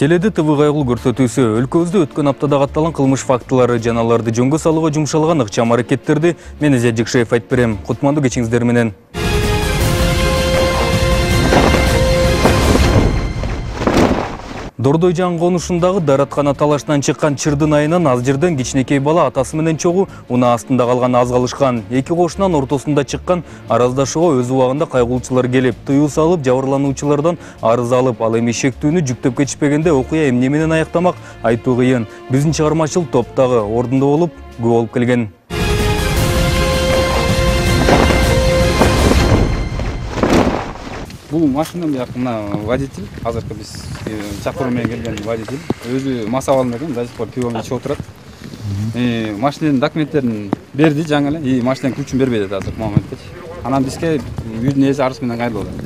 Теледе ТВ кайгыл көрсөтүүсү өлкөбүздө өткөн аптада катталган кылмыш фактылары жана аларды жөнгө салууга жумшалган ыкчам аракеттерди мен Изет Жекшеев айтып берем. Кутмандуу кечиңиздер менен. Дордой жаң конушундагы дараткана талаштан чыккан чырдын айынан аз жерден кичинекей бала атасы менен чогуу унаа астында калган аз калышкан. Эки кошунан ортосунда чыккан араздашууга өз убагында кайгылуучулар келип, тыюу салып, жабырлануучулардан арыз алып, ал эми шектүүнү жүктөп кетишпегенде окуя эмне менен аяктамак айтуу кыйын. Биздин чыгармачыл топ дагы ордунда болуп, күбө болуп келген. Бұл машинаның мына водитель, азыркы биз чакыруу менен келген водитель, өзү маса алып келген, до сих пор пивону ичип отурат. Машинанын документтерин берди жаңы эле, машинанын ключун бербей атат азыр моментте. Анан бизге үйдүн ээси арыз менен кайрылып атат.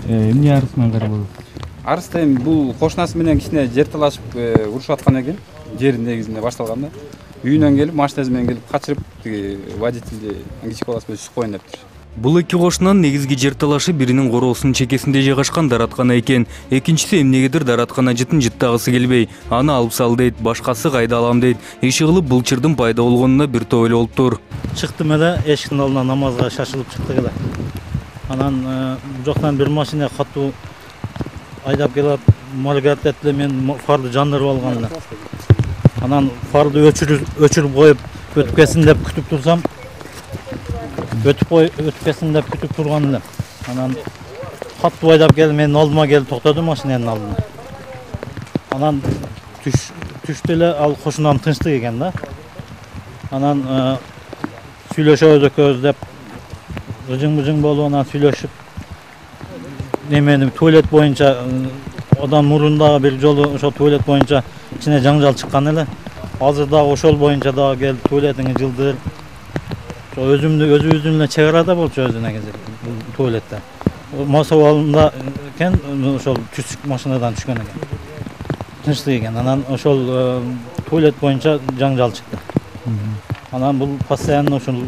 Эмне арыз менен кайрылып атат? Арызда бул кошунасы менен кичине жер талашып урушуп аткан экен, жерин негизинде башталганда. Үйүнөн келип, машинасы менен келип качырып, водительди кичи баласы менен түшүп коюн дептир. Бул эки кошунан негизги жер талашы биринин короосунун чекесинде жайгашкан дараткана экен. Экинчиси эмнегедир дараткана жытын жыттагысы келбей, аны алып сал дейт, башкасы кайда алам дейт. Иши кылып бул чырдын пайда болгонуна бир топ эле болуптур. Чыктым эле, эшиктин алдына намазга шашылып чыктык эле. Анан бул жактан бир машина катуу айдап келип, малгат эле мен фарды жандырып алган эле. Анан фарды өчүрүп коюп, өтүп кетсин деп күтүп турсам, өтүп кетсин деп күтүп турган эле. Анан катуу айдап келип менин алдыма келип токтоду машинанын алдына. Анан түштү эле, ал кошунам тынчтык экен да. Анан сүйлөшөбүз экөөбүз деп ыжың-быжың болуп анан сүйлөшүп немени туалет боюнча одан мурундагы бир жолу ошо туалет боюнча ичине жаңжал чыккан эле. Азыр дагы ошол боюнча дагы келип туалетиңи жылдыр. Өзүбүздүн эле чек арада болчу өзүнө кезек туалетте. Маса алында экен, ошол түшүк машинадан түшкөн экен. Тынчтык экен. Анан ошол туалет боюнча жаңжал чыкты. Анан бул постоянно ошол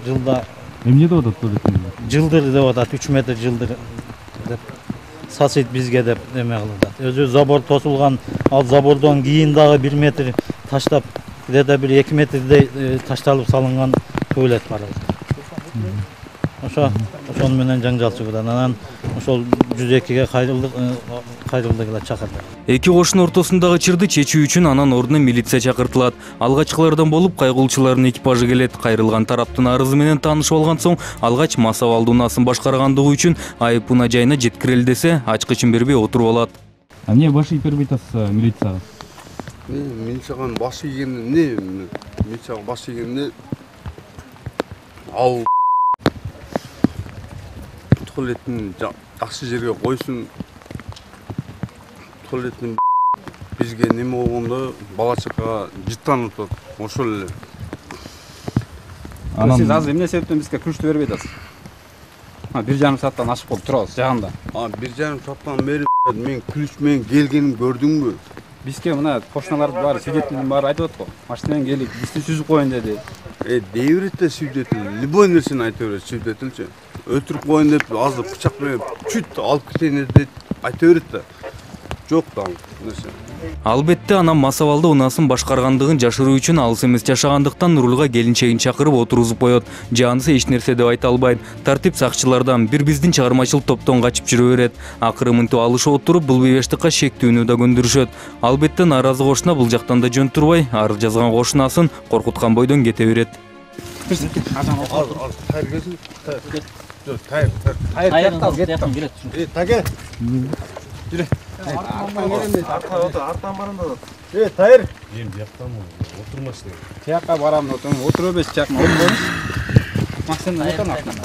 жылда Эмне деп атат туалеттин? Жылдыр деп атат, 3 метр жылдыр деп сасыйт бизге деп эме кылат. Өзү забор тосулган, ал забордон кийин дагы 1 метр таштап, где-то бир 2 метрдей ташталып салынган туалет бар. Ошон менен жаңжал чыгып, анан ошол 102-ге кайрылдык эле чакырдык. Эки кошунун ортосундагы чырды чечүү үчүн анан ордуна милиция чакыртылат. Алгачкылардан болуп кайгылуучулардын экипажы келет. Кайрылган тараптын арызы менен таанышып алган соң, алгач маса алды унаасын башкаргандыгы үчүн айып унаа жайына жеткирели десе, ачкычын бербей отуруп алат. Эмне баш ийип бербей атасыз милицияга? Милицияга баш ийген эмне? Милицияга баш ийген эмне? Ал туалеттин жакшы жерге койсун. Туалеттин бизге неме болгондо бала чакага жыттанып атат. Ошол эле. Сиз азыр эмне себептен бизге күчтү бербей атасыз? 1,5 сааттан ашып болуп турабыз жагында. 1,5 сааттан бери мен ключ менен келгенин көрдүңбү? Бизге мына кошуналардын баары, свидетелдин баары айтып атат го. Машина менен келип, бизди сүзүп коюн деди. Дей берет да свидетель. Любой нерсени айта берет свидетельчи. Өтүрүп коюн деп азыр бычак менен чүт алып кетейин деп айта берет да. Жок да нерсе. Албетте анан масабалды унаасын башкаргандыгын жашыруу үчүн алыс эмес жашагандыктан рулга келинчегин чакырып отургузуп коет. Жанысы эч нерсе деп айта албайт. Тартип сакчылардан бир биздин чыгармачыл топтон качып жүрө берет. Акыры мынтип алышып отуруп бул бейбештикка шектүүнү да көндүрүшөт. Албетте нааразы кошуна бул жактан да жөн турбай, арыз жазган кошунасын коркуткан бойдон кете берет. Артан барам да. Тайыр. Мен бияктамын, отурмачты. Тияққа барамын, отуруп берип чакма, отуруңуз. Максимум отурун артынан.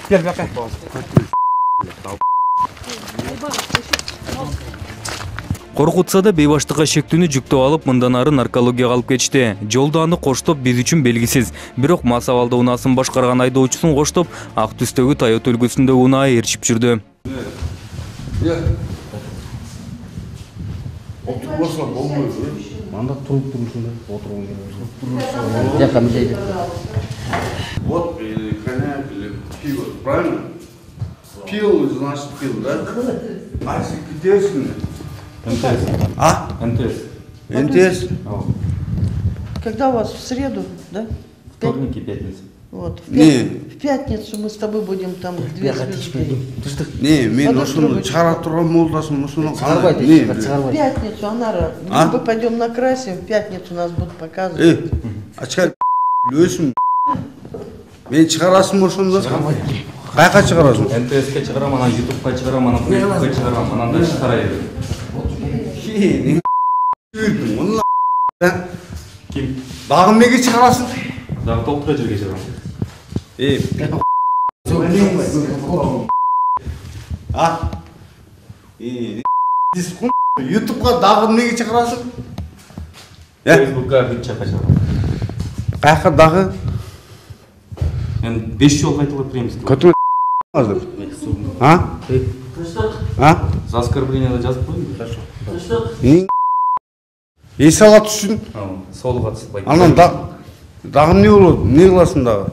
Кел бияққа. Коркутса да бейбаштыкка шектүүнү жүктөп алып, мындан ары наркологияга алып кетишти. Жолдо аны коштоп биз үчүн белгисиз. Бирок масабалды унаасын башкарган айдоочусун коштоп, ак түстөгү Toyota үлгүсүндө унаа ээрчип жүрдү. Oturmasa olmuyor. Анда туруп турушунда отурган керек. Жакка милдейди. Вот коньяк или пиво, правильно? Пил, значит пил, да? А если МТС-ми? МТС. А? МТС. МТС? Когда у вас? В среду, да? Вторник и пятница. Вот. Не. В пятницу мы с тобой будем там две звезды. Не, мен Одну ошону трубочку. чыгара турган молдасым ошону. В пятницу, Анара, А? мы пойдем накрасим, в пятницу нас будут показывать. Ачка өзүм. Мен чыгарасым ошондо. Кайка чыгарасың? МТСке чыгарам, анан ютубка чыгарам, анан фейсбукка чыгарам, анан да чыгарай берем. Мына Ким? дагы эмнеге чыгарасың? Дагы толтура жерге чыгарам. А? ютубка дагы эмнеге чыгарасың? Фейсбукка бир чакка чыгарам. Кайка дагы? Мен 5 жол кайталап беремиз. Көтү азыр. А? А? За оскорбление жазып коюңбу. Эс алат үчүн Солуга атышпайт. анан дагы эмне болот? Эмне кыласың дагы?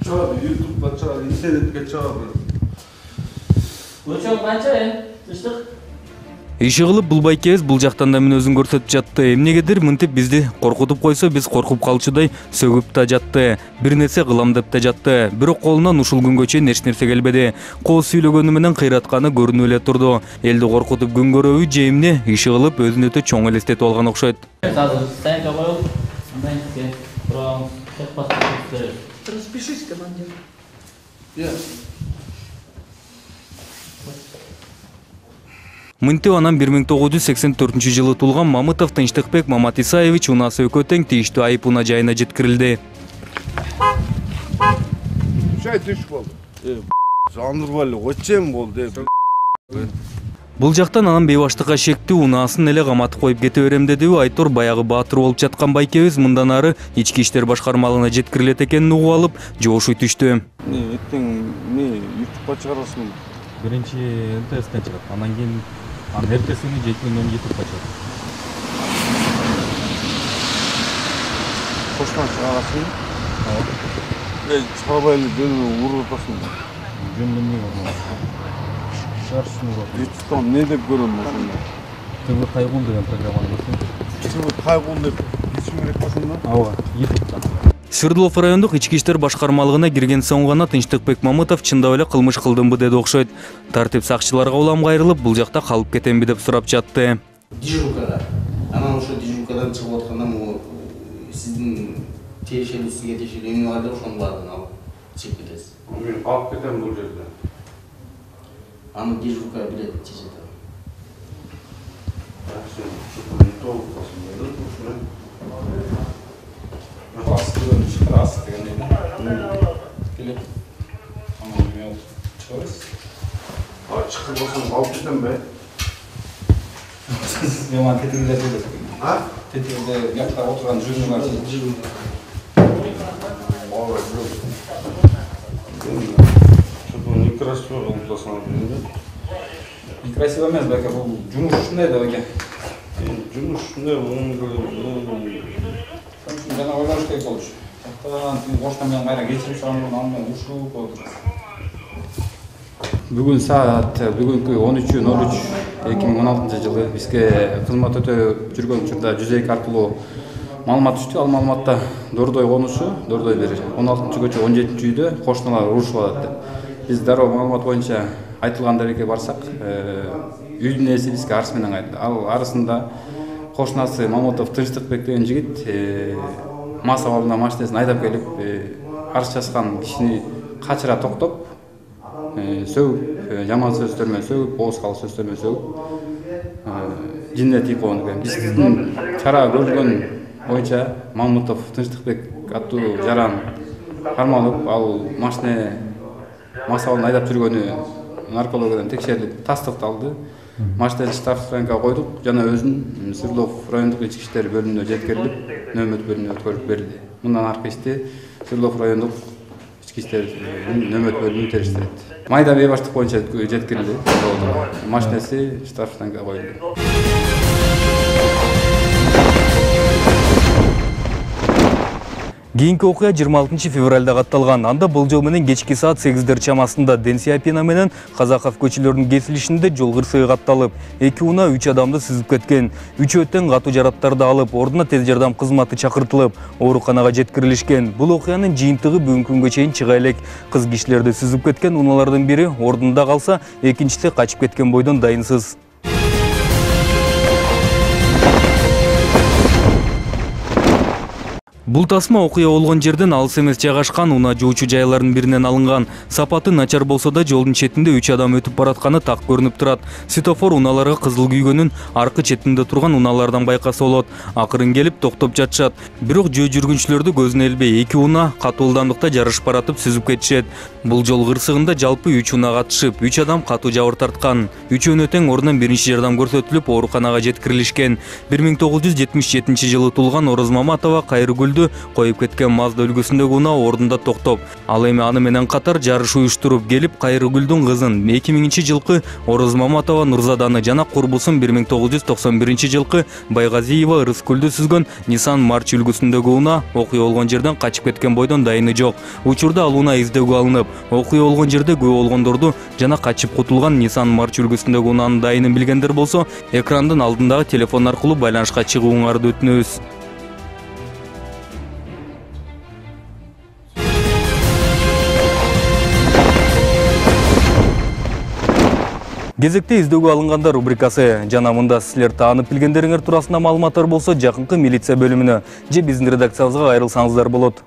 Чыгады, ютубка чыгады, интернетке чыгады. Өлчөм канча тыштык? Иши кылып бул байкебиз бул жактан да мен өзүн көрсөтүп жатты. Эмнегедир мынтип бизди коркутуп койсо, биз коркуп калчудай сөгүп да жатты. Бир нерсе кылам деп да жатты. Бирок колунан ушул күнгө чейин эч нерсе келбеди. Кооз сүйлөгөнү менен кыйратканы көрүнүп эле турду. Элди коркутуп күн көрөбү же эмне? Иши кылып өзүн өтө чоң элестетип алган окшойт. Азыр стенка коюп, андан кийин турабыз. Тек паспорт. Распишись, командир. Мынтип анан 1984-жылы туулган Мамытов Тынчтыкбек Мамат Исаевич унаасы экөө тең тийиштүү айып унаа жайына жеткирилди. Чай түшүп болду. Жандырбайлы очем болду. Бул жактан анан бейбаштыкка шектүү унаасын эле каматып коюп кете берем дедиби Айтор баягы баатыр болуп жаткан байкебиз мындан ары ички иштер башкармалыгына жеткирилет экенин угуп алып жоошуй түштү. Эттең ютубка чыгарасың? Биринчи МТСтен чыгат, анан кийин анын эртеси күнү жеткенден ютубка чыгат. Коштан чыгарасың? Чыгарбай эле жөнүнө уруп атасың. Жөнүндө эмне бар? Шаршын урат. ютубтан эмне деп көрөм ошондо? ТВ Кайгул деген программаны көрсөң. ТВ Кайгул деп кечим керек ошондо? Ооба, ютубтан. Свердлов райондук ички иштер башкармалыгына кирген соң гана Тынчтыкбек Мамытов чындап эле кылмыш кылдымбы деди окшойт. Тартип сакчыларга улам кайрылып, бул жакта калып кетемби деп сурап жатты. Дежуркада. Анан ошо дежуркадан чыгып атканда могу сиздин тиешелүү сизге тиешелүү эмне бар деп ошонун баарын алып чыгып кетесиз. Мен алып кетем бул жерде. Аны дежурка билет чечет. Чыгып болсоң алып кетем бе? Меман тетигинде сөйлөп. А? Тетигинде якта отурган жүргүнөр сөйлөп. Ооба, жок. Чөтө некрасиво болупсаң дегенде. Некрасиво эмес, бака бул жумуш ушундай да бака. Жумуш ушундай Жана ойлош керек болчу. Жактан коштон менен кайра кечирип чыгам, анан менен ушуп отур. Бүгүн саат бүгүнкү 13:03/2016 бизге кызмат өтө жүргөн учурда 102 аркылуу маалымат түштү. Ал маалыматта Дордой конушу, Дордой бир 16-көчө 17-үйдө кошуналар урушуп атат деп. Биз дароо маалымат боюнча айтылган дарекке барсак, үйдүн ээси бизге арыз менен кайтты. Ал арызында кошунасы Мамытов Тынчтыкбек деген жигит мас абалында машинесин айдап келип, арыз жазган кишини качыра токтоп, сөгүп, жаман сөздөр менен сөгүп, оозкал сөздөр менен сөгүп, жине тийип койгон экен. Биздин чара көрүлгөн боюнча Мамытов Тынчтыкбек аттуу жаран кармалып, ал машина мас абалында айдап жүргөнү наркологиядан текшерилип тастыкталды. Машинаны штрафтанга койдук жана өзүн Свердлов райондук ички иштер бөлүмүнө жеткирилип, нөмөт бөлүмүнө өткөрүп берилди. Мындан аркы ишти Свердлов райондук ички иштер нөмөт бөлүмү териштирет. Майда бейбаштык боюнча жеткирилди. Машинасы штрафтанга коюлду. Кийинки окуя 26 февралда катталган. Анда болжол менен кечки саат 8 чамасында Ден Сяопина менен Казаков көчөлөрүнүн кесилишинде жол кырсыгы катталып, 2 унаа 3 адамды сүзүп кеткен. 3 өтөн катуу жараттарды алып, ордуна тез жардам кызматы чакыртылып, ооруканага жеткирилишкен. Бул окуянын жыйынтыгы бүгүнкү күнгө чейин чыга элек. Кыз кишилерди сүзүп кеткен унаалардын бири ордунда калса, экинчиси качып кеткен бойдон дайынсыз. Бул тасма окуя болгон жерден алыс эмес жайгашкан унаа жоочу жайлардын биринен алынган. Сапаты начар болсо да жолдун четинде 3 адам өтүп баратканы так көрүнүп турат. Светофор унааларга кызыл күйгөнүн аркы четинде турган унаалардан байкаса болот. Акырын келип токтоп жатышат. Бирок жөө жүргүнчүлөрдү көзүнө илбей 2 унаа катуу ылдамдыкта жарышып баратып сүзүп кетишет. Бул жол кырсыгында жалпы 3 унаа катышып, 3 адам катуу жабыр тарткан. Үчөөнө тең ордунан биринчи жардам көрсөтүлүп, ооруканага жеткирилишкен. 1977 жылы туулган Ороз Маматова Кайрыгүлдү коюп кеткен Мазда үлгүсүндөгү унаа ордунда токтоп, ал эми аны менен катар жарыш уюштуруп келип Кайрыгүлдүн кызын 2000-жылкы Ороз Маматова Нурзаданы жана курбусун 1991-жылкы Байгазиева Рыскүлдү сүзгөн Nissan March үлгүсүндөгү унаа окуя болгон жерден качып кеткен бойдон дайыны жок. Учурда ал унаа издөөгө алынып, окуя болгон жерде күбө болгондорду жана качып кутулган Nissan March үлгүсүндөгү унаанын дайынын билгендер болсо, экрандын алдындагы телефон аркылуу байланышка чыгууңарды өтүнөбүз. Кезекте издөөгө алынганда рубрикасы. Жана мында силер таанып билгендериңер туурасында маалыматтар болсо, жакынкы милиция бөлүмүнө же биздин редакциябызга кайрылсаңыздар болот.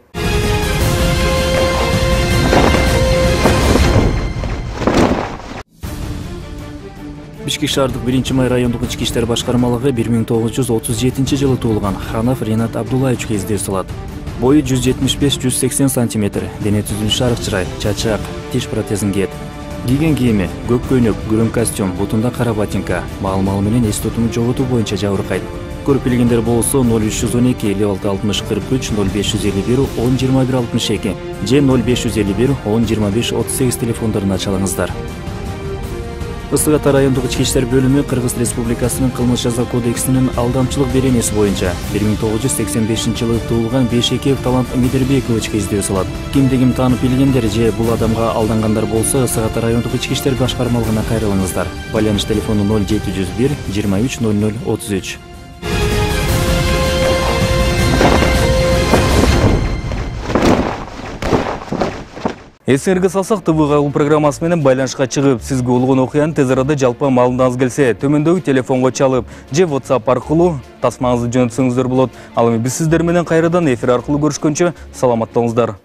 Бишкек шаардык 1-май райондук ички иштер башкармалыгы 1937 жылы туулган Ханов Ренат Абдуллаевичке издөө салат. Бою 175-180 см, дене түзүлүшү арык чырай, чачак, тиш протезин кийет. Кийген кийими көк көйнөк, күрөң костюм, бутунда кара ботинка, маал менен эс тутуму жоготуу боюнча жабыркайт. Көрүп билгендер болсо 0312 5660 43 0551 1021 62 же 0551 1025 38 телефондорун ачалыңыздар. Ысык Ата райондук ички иштер бөлүмү Кыргыз Республикасынын кылмыш жаза кодексинин алдамчылык беренеси боюнча 1985 жылы туулган Бейшекеев Талант Мидербековичке издөө салат. Кимди ким таанып билгендер же бул адамга алдангандар болсо, Ысык Ата райондук ички иштер башкармалыгына кайрылыңыздар. Байланыш телефону 0701 23 00 33. Эсерге салсак, ТВ программасы менен байланышка чыгып, сизге болгон окуянын тез арада жалпы маалымдаңыз келсе, төмөндөгү телефонго чалып, же WhatsApp аркылуу тасмаңызды жөнөтсөңүздөр болот. Ал эми биз сиздер менен кайрадан эфир аркылуу көрүшкөнчө саламаттаңыздар.